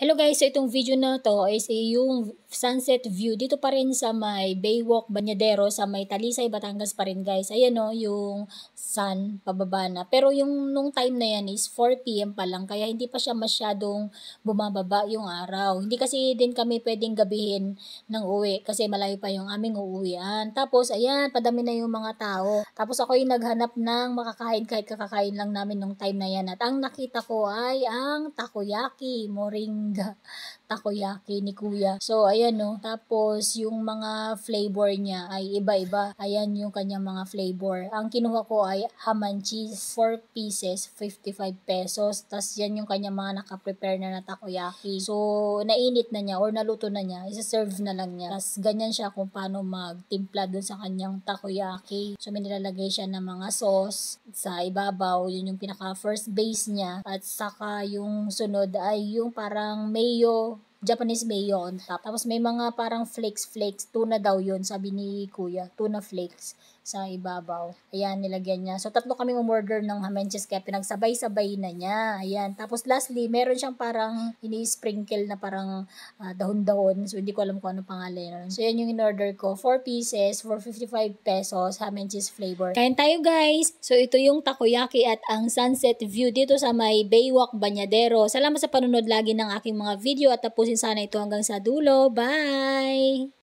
Hello guys, so itong video na to is yung sunset view dito pa rin sa may Baywalk Banyadero sa may Talisay, Batangas pa rin guys. Ayan o, yung sun pababa na. Pero yung nung time na yan is 4 PM pa lang kaya hindi pa siya masyadong bumababa yung araw. Hindi kasi din kami pwedeng gabihin ng uwi kasi malayo pa yung aming uuwian. Tapos ayan, padami na yung mga tao. Tapos ako yung naghanap ng makakain kahit kakakain lang namin nung time na yan. At ang nakita ko ay ang takoyaki, moringa takoyaki ni kuya. So, ayan no. Tapos, yung mga flavor niya ay iba-iba. Ayan yung kanyang mga flavor. Ang kinuha ko ay ham and cheese. 4 pieces, 55 pesos. Tapos, yan yung kanyang mga nakaprepare na takoyaki. So, nainit na niya or naluto na niya. Isa-serve na lang niya. Tapos, ganyan siya kung paano magtimpla dun sa kanyang takoyaki. So, may nilalagay siya ng mga sauce sa ibabaw. Yun yung pinaka first base niya. At saka yung sunod ay yung parang mayo, Japanese mayo on top. Tapos may mga parang flakes, tuna daw yun, sabi ni kuya, tuna flakes sa ibabaw. Ayan, nilagyan niya. So, tatlo kaming umorder ng ham and cheese kaya pinagsabay-sabay na niya. Ayan. Tapos, lastly, meron siyang parang ini-sprinkle na parang dahon-dahon. So, hindi ko alam kung ano pangalan. So, yan yung in-order ko. 4 pieces for 55 pesos, ham and cheese flavor. Kain tayo, guys! So, ito yung takoyaki at ang sunset view dito sa may Baywalk Banyadero. Salamat sa panunod lagi ng aking mga video at tapusin sana ito hanggang sa dulo. Bye!